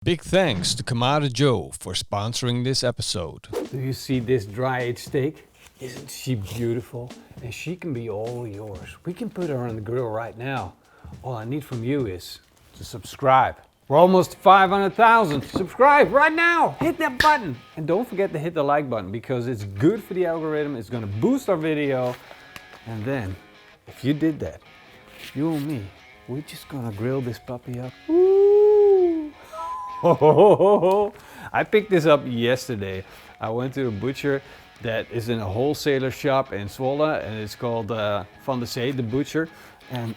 Big thanks to Kettle Joe for sponsoring this episode. Do you see this dry-aged steak? Isn't she beautiful? And she can be all yours. We can put her on the grill right now. All I need from you is to subscribe. We're almost 500,000. Subscribe right now. Hit that button. And don't forget to hit the like button because it's good for the algorithm. It's going to boost our video. And then, if you did that, you and me, we're just going to grill this puppy up. Woo! I picked this up yesterday. I went to a butcher that is in a wholesaler shop in Zwolle, and it's called Van de Zee, the butcher. And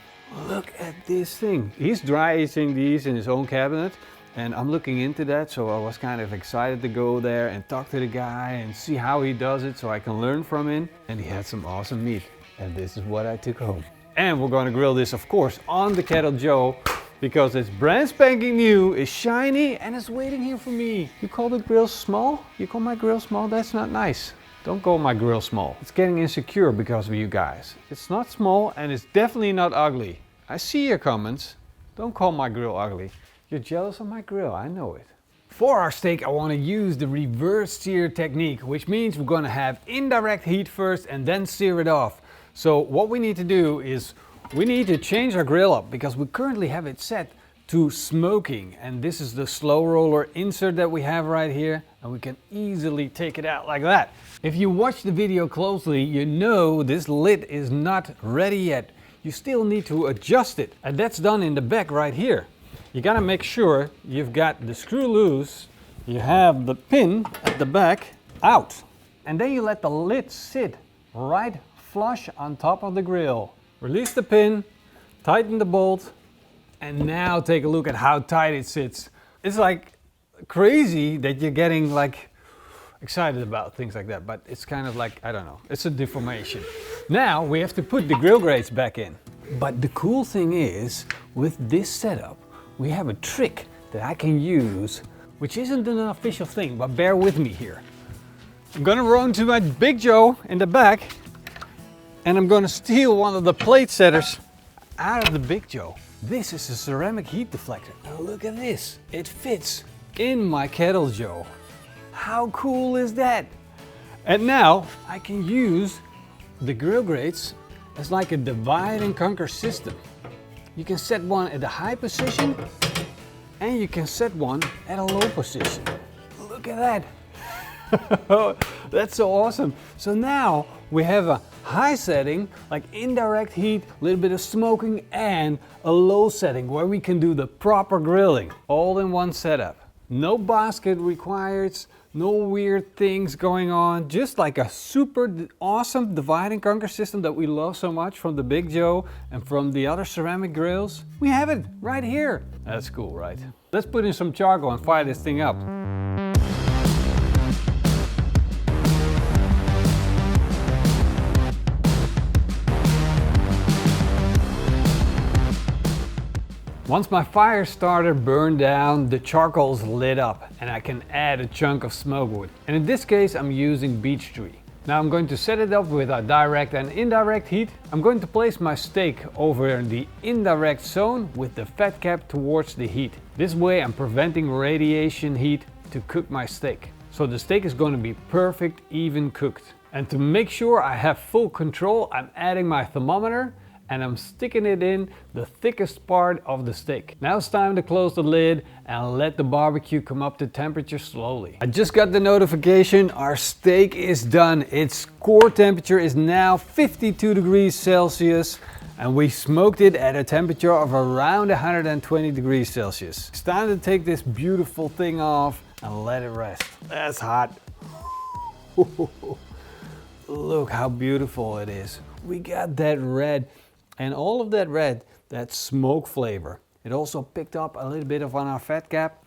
look at this thing. He's dry aging these in his own cabinet, and I'm looking into that, so I was kind of excited to go there and talk to the guy and see how he does it so I can learn from him. And he had some awesome meat, and this is what I took home. And we're going to grill this, of course, on the Kettle Joe, because it's brand spanking new, it's shiny, and it's waiting here for me. You call the grill small? You call my grill small? That's not nice. Don't call my grill small. It's getting insecure because of you guys. It's not small, and it's definitely not ugly. I see your comments. Don't call my grill ugly. You're jealous of my grill, I know it. For our steak, I want to use the reverse sear technique, which means we're going to have indirect heat first and then sear it off. So what we need to do is we need to change our grill up because we currently have it set to smoking, and this is the slow roller insert that we have right here, and we can easily take it out like that. If you watch the video closely, you know this lid is not ready yet. You still need to adjust it, and that's done in the back right here. You gotta make sure you've got the screw loose, you have the pin at the back out, and then you let the lid sit right flush on top of the grill. Release the pin, tighten the bolt, and now take a look at how tight it sits. It's like crazy that you're getting like excited about things like that, but it's kind of like, I don't know, it's a deformation. Now we have to put the grill grates back in. But the cool thing is, with this setup, we have a trick that I can use, which isn't an official thing, but bear with me here. I'm gonna run to my Big Joe in the back, and I'm gonna steal one of the plate setters out of the Big Joe. This is a ceramic heat deflector. Now look at this. It fits in my Kettle Joe. How cool is that? And now I can use the grill grates as like a divide and conquer system. You can set one at a high position and you can set one at a low position. Look at that. That's so awesome. So now we have a high setting, like indirect heat, a little bit of smoking, and a low setting where we can do the proper grilling, all in one setup. No basket required, no weird things going on, just like a super awesome divide and conquer system that we love so much from the Big Joe and from the other ceramic grills. We have it right here. That's cool, right? Let's put in some charcoal and fire this thing up. Once my fire starter burned down, the charcoal's lit up and I can add a chunk of smoke wood. And in this case, I'm using beech tree. Now I'm going to set it up with a direct and indirect heat. I'm going to place my steak over the indirect zone with the fat cap towards the heat. This way I'm preventing radiation heat to cook my steak. So the steak is going to be perfect, even cooked. And to make sure I have full control, I'm adding my thermometer and I'm sticking it in the thickest part of the steak. Now it's time to close the lid and let the barbecue come up to temperature slowly. I just got the notification, our steak is done. Its core temperature is now 52 degrees Celsius and we smoked it at a temperature of around 120 degrees Celsius. It's time to take this beautiful thing off and let it rest. That's hot. Look how beautiful it is. We got that red. And all of that red, that smoke flavor. It also picked up a little bit of on our fat cap.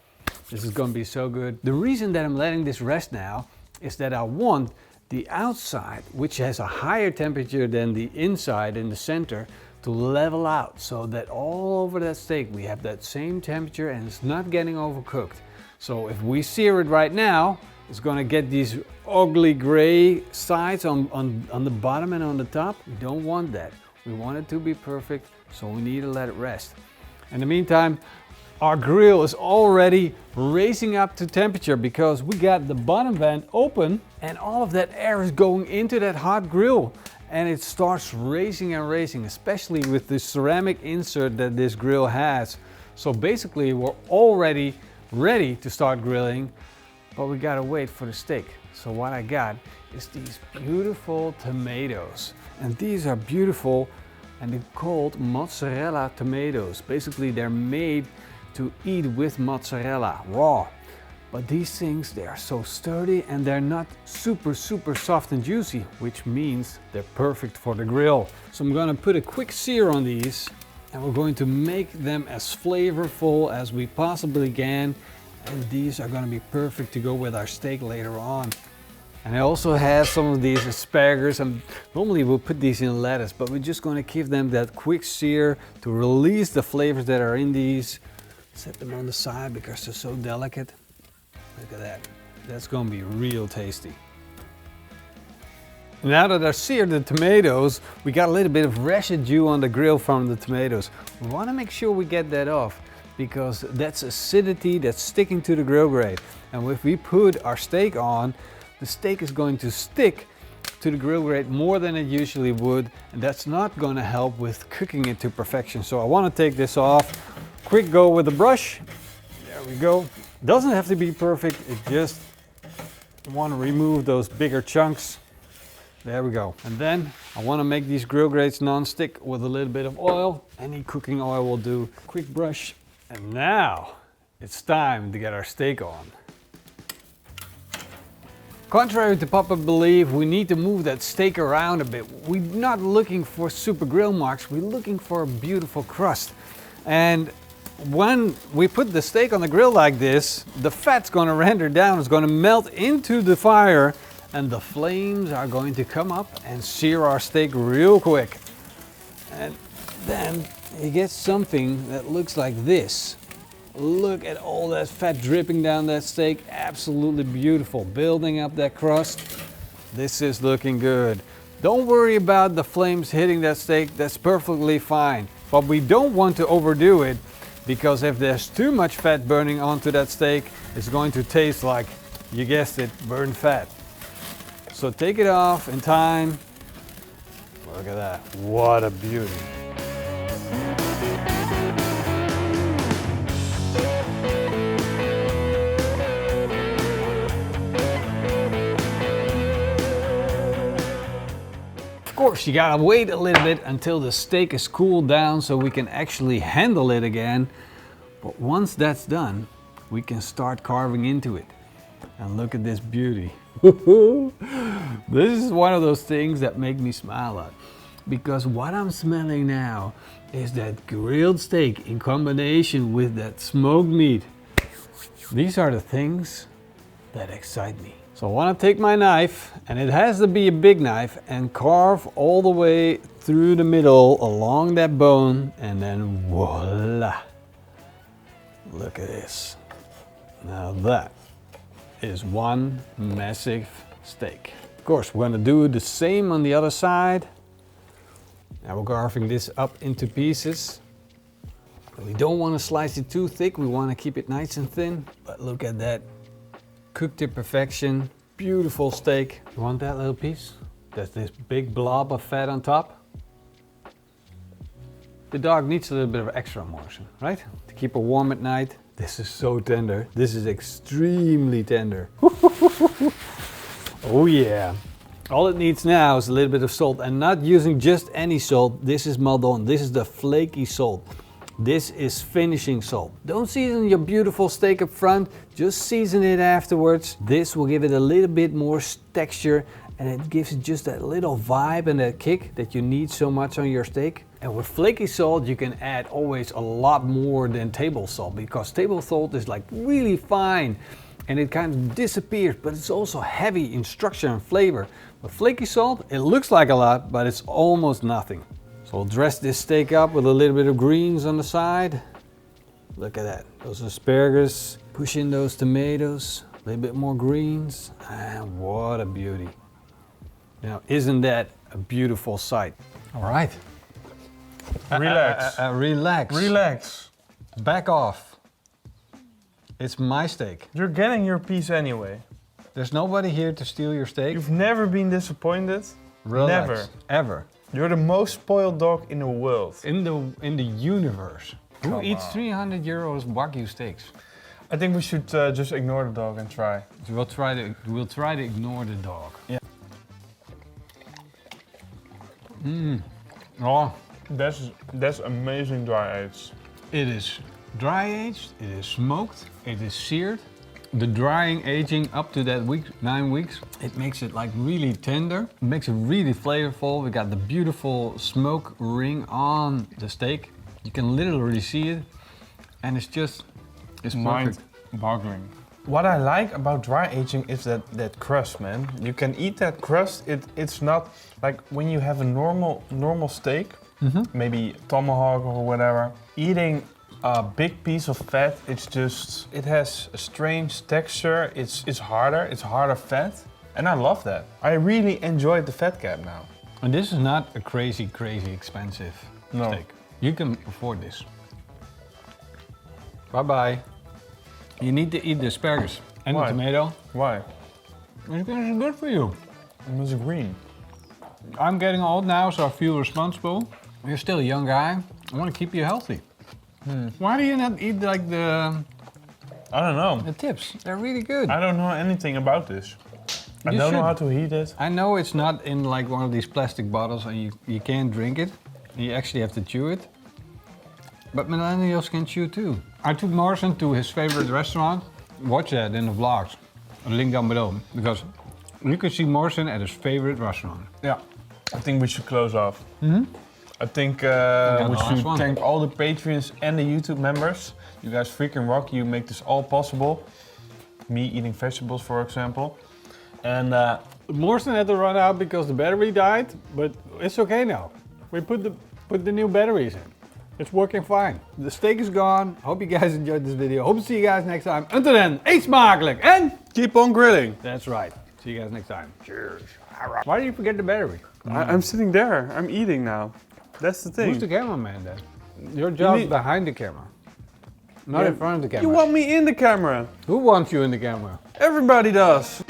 This is gonna be so good. The reason that I'm letting this rest now is that I want the outside, which has a higher temperature than the inside in the center, to level out so that all over that steak we have that same temperature and it's not getting overcooked. So if we sear it right now, it's gonna get these ugly gray sides on the bottom and on the top. We don't want that. We want it to be perfect, so we need to let it rest. In the meantime, Our grill is already raising up to temperature because we got the bottom vent open and all of that air is going into that hot grill. And it starts raising and raising, especially with the ceramic insert that this grill has. So basically we're already ready to start grilling, but we gotta wait for the steak. So what I got is these beautiful tomatoes. And these are beautiful and they're called mozzarella tomatoes. Basically they're made to eat with mozzarella raw. But these things, they are so sturdy and they're not super soft and juicy, which means they're perfect for the grill. So I'm gonna put a quick sear on these and we're going to make them as flavorful as we possibly can. And these are gonna be perfect to go with our steak later on. And I also have some of these asparagus, and normally we'll put these in lettuce, but we're just gonna give them that quick sear to release the flavors that are in these. Set them on the side because they're so delicate. Look at that. That's gonna be real tasty. Now that I've seared the tomatoes, we got a little bit of residue on the grill from the tomatoes. We wanna make sure we get that off because that's acidity that's sticking to the grill grate. And if we put our steak on, the steak is going to stick to the grill grate more than it usually would, and that's not gonna help with cooking it to perfection. So I wanna take this off. Quick go with the brush. There we go. Doesn't have to be perfect, it just want to remove those bigger chunks. There we go. And then I want to make these grill grates non-stick with a little bit of oil. Any cooking oil will do. Quick brush. And now it's time to get our steak on. Contrary to popular belief, we need to move that steak around a bit. We're not looking for super grill marks, we're looking for a beautiful crust. And when we put the steak on the grill like this, the fat's going to render down, it's going to melt into the fire, and the flames are going to come up and sear our steak real quick. And then you get something that looks like this. Look at all that fat dripping down that steak, absolutely beautiful, building up that crust. This is looking good. Don't worry about the flames hitting that steak, that's perfectly fine. But we don't want to overdo it, because if there's too much fat burning onto that steak, it's going to taste like, you guessed it, burned fat. So take it off in time. Look at that, what a beauty. Of course, you gotta wait a little bit until the steak is cooled down so we can actually handle it again. But once that's done, we can start carving into it. And look at this beauty. This is one of those things that make me smile a lot. Because what I'm smelling now is that grilled steak in combination with that smoked meat. These are the things that excite me. So I want to take my knife, and it has to be a big knife, and carve all the way through the middle along that bone, and then voila. Look at this. Now that is one massive steak. Of course, we're going to do the same on the other side. Now we're carving this up into pieces. We don't want to slice it too thick, we want to keep it nice and thin. But look at that. Cooked to perfection, beautiful steak. You want that little piece? That's this big blob of fat on top. The dog needs a little bit of extra motion, right? To keep her warm at night. This is so tender. This is extremely tender. Oh yeah. All it needs now is a little bit of salt, and not using just any salt. This is Maldon. This is the flaky salt. This is finishing salt. Don't season your beautiful steak up front, just season it afterwards. This will give it a little bit more texture, and it gives it just that little vibe and that kick that you need so much on your steak. And with flaky salt, you can add always a lot more than table salt, because table salt is like really fine and it kind of disappears, but it's also heavy in structure and flavor. With flaky salt, it looks like a lot, but it's almost nothing. So we'll dress this steak up with a little bit of greens on the side. Look at that, those asparagus. Push in those tomatoes, a little bit more greens. And what a beauty. Now, isn't that a beautiful sight? All right. Relax. Relax. Relax. Back off. It's my steak. You're getting your piece anyway. There's nobody here to steal your steak. You've never been disappointed. Relax. Never. Ever. You're the most spoiled dog in the world. In the universe. Who Come eats on. 300 euros Wagyu steaks? I think we should just ignore the dog and try. We'll try to ignore the dog. Yeah. Oh, That's amazing dry aged. it is dry aged, it is smoked, it is seared. The drying aging up to that week, 9 weeks, it makes it like really tender. It makes it really flavorful. We got the beautiful smoke ring on the steak. You can literally see it, and it's perfect. Mind-boggling. What I like about dry aging is that crust, man. You can eat that crust. It's not like when you have a normal steak, maybe tomahawk or whatever. Eating a big piece of fat, it has a strange texture. It's harder fat, and I love that. I really enjoyed the fat cap now. And this is not a crazy expensive steak. You can afford this. Bye bye. You need to eat the asparagus and Why? the tomato. Why? It's good for you. It was green. I'm getting old now, so I feel responsible. You're still a young guy. I want to keep you healthy. Why do you not eat like the I don't know. tips? They're really good. I don't know anything about this. I You don't know should. how to heat it. I know it's not in like one of these plastic bottles and you can't drink it. You actually have to chew it. But millennials can chew too. I took Morrison to his favorite restaurant. Watch that in the vlogs. A link down below. Because you can see Morrison at his favorite restaurant. Yeah. I think we should close off. I think we the last should one. thank all the Patreons and the YouTube members. You guys freaking rock. You make this all possible. Me eating vegetables, for example. And Morrison had to run out because the battery died, but it's okay now. We put the new batteries in. It's working fine. The steak is gone. Hope you guys enjoyed this video. Hope to see you guys next time. Until then, eet smakelijk and keep on grilling. that's right. See you guys next time. Cheers. Why did you forget the battery? I'm sitting there. I'm eating now. That's the thing. Who's the cameraman then? Your job is behind the camera, not in front of the camera. You want me in the camera. Who wants you in the camera? Everybody does.